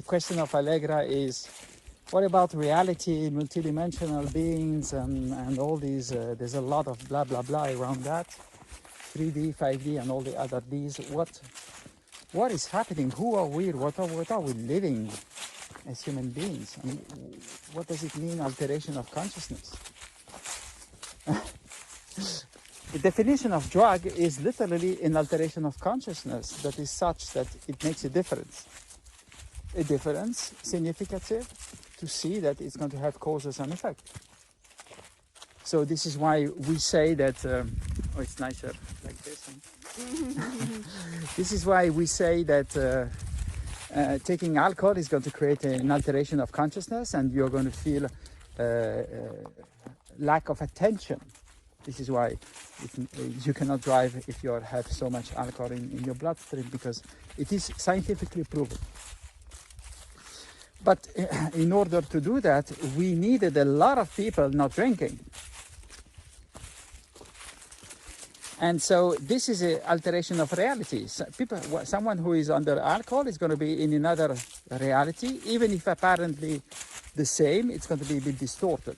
question of Allegra is, what about reality, multidimensional beings, and all these? There's a lot of blah blah blah around that, 3D, 5D, and all the other Ds. What is happening? Who are we? What are we living as human beings? I mean, what does it mean, alteration of consciousness? The definition of drug is literally an alteration of consciousness that is such that it makes a difference. A difference significative to see that it's going to have causes and effect. So this is why we say that, oh, it's nicer like this. This is why we say that taking alcohol is going to create an alteration of consciousness, and you're going to feel lack of attention. This is why you cannot drive if you have so much alcohol in your bloodstream, because it is scientifically proven. But in order to do that, we needed a lot of people not drinking. And so this is an alteration of reality. So someone who is under alcohol is going to be in another reality, even if apparently the same, it's going to be a bit distorted.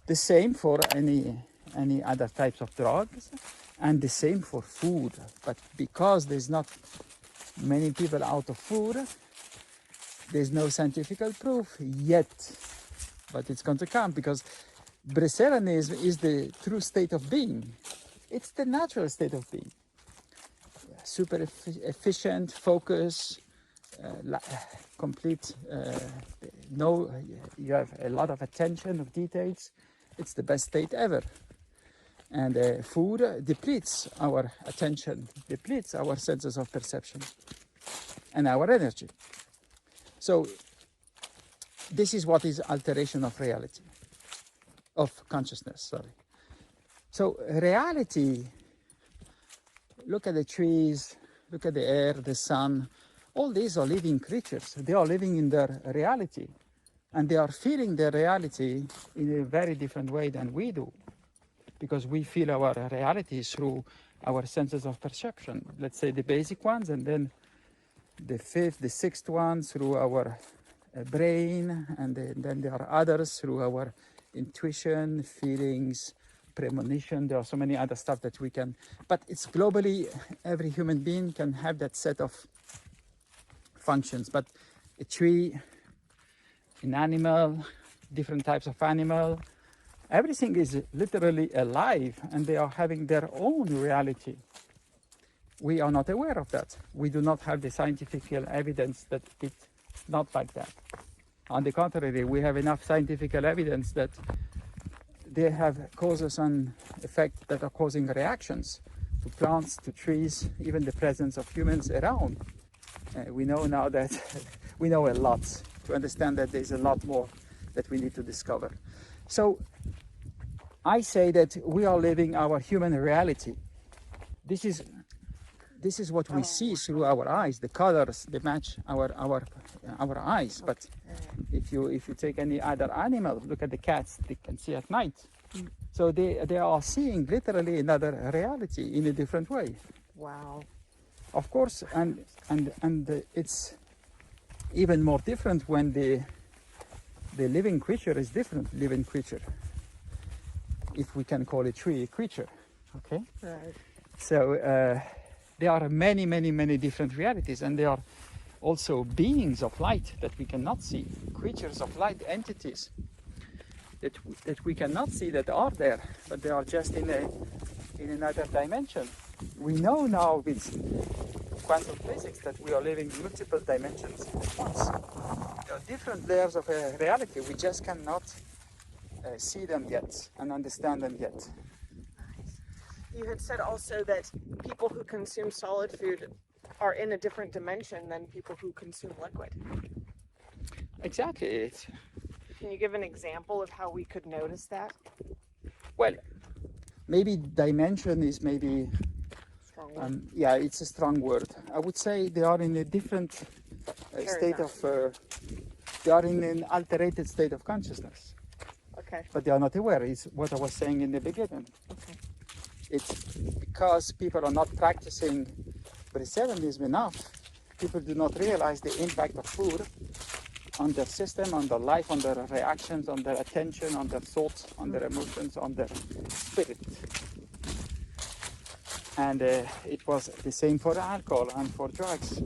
The same for any other types of drugs, and the same for food. But because there's not many people out of food, there's no scientific proof yet. But it's going to come, because Bracerianism is the true state of being. It's the natural state of being. Super efficient, focus, complete, you have a lot of attention of details. It's the best state ever. And food depletes our attention, depletes our senses of perception and our energy. So this is what is alteration of reality, of consciousness, sorry. So reality, look at the trees, look at the air, the sun, all these are living creatures. They are living in their reality, and they are feeling their reality in a very different way than we do, because we feel our reality through our senses of perception. Let's say the basic ones, and then the fifth, the sixth one through our brain, and then there are others through our intuition, feelings, premonition. There are so many other stuff that we can, but it's globally, every human being can have that set of functions. But a tree, an animal, different types of animal, everything is literally alive, and they are having their own reality. We are not aware of that. We do not have the scientific evidence that it's not like that. On the contrary, we have enough scientific evidence that they have causes and effects that are causing reactions to plants, to trees, even the presence of humans around. We know now that we know a lot to understand that there's a lot more that we need to discover. So I say that we are living our human reality. This is what we see through our eyes. The colors, they match our eyes. But if you take any other animal, look at the cats, they can see at night. So they are seeing literally another reality in a different way. Wow. Of course, and it's even more different when the living creature is different living creature. If we can call a tree a creature, okay? Right. So there are many different realities, and there are also beings of light that we cannot see, creatures of light, entities that we cannot see, that are there, but they are just in another dimension. We know now with quantum physics that we are living multiple dimensions at once. There are different layers of reality. We just cannot see them yet and understand them yet. Nice. You had said also that people who consume solid food are in a different dimension than people who consume liquid. Exactly. Can you give an example of how we could notice that? Well, maybe dimension is maybe, Strong word. yeah, it's a strong word. I would say they are in a different state of, they are in an alterated state of consciousness. Okay. But they are not aware. It's what I was saying in the beginning. Okay. It's because people are not practicing Bracerianism enough. People do not realize the impact of food on their system, on their life, on their reactions, on their attention, on their thoughts, on their emotions, on their spirit. And it was the same for alcohol and for drugs.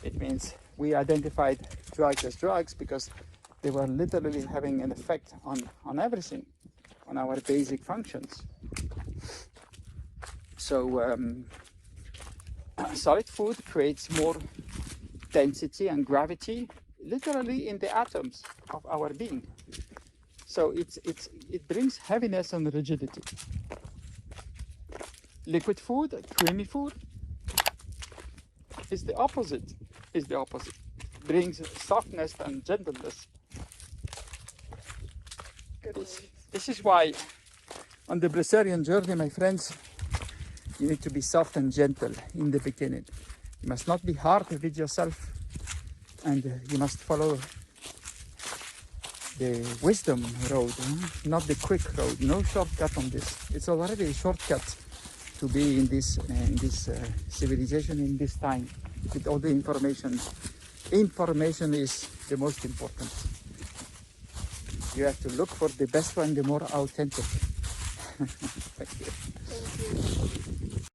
It means we identified drugs as drugs because they were literally having an effect on everything, on our basic functions. So solid food creates more density and gravity literally in the atoms of our being. So it brings heaviness and rigidity. Liquid food, creamy food, is the opposite. Brings softness and gentleness. This is why on the Bresserian journey, my friends, you need to be soft and gentle in the beginning. You must not be hard with yourself, and you must follow the wisdom road, not the quick road. No shortcut on this. It's already a shortcut to be in this civilization in this time with all the information. Information is the most important. You have to look for the best one, the more authentic. Thank you. Thank you.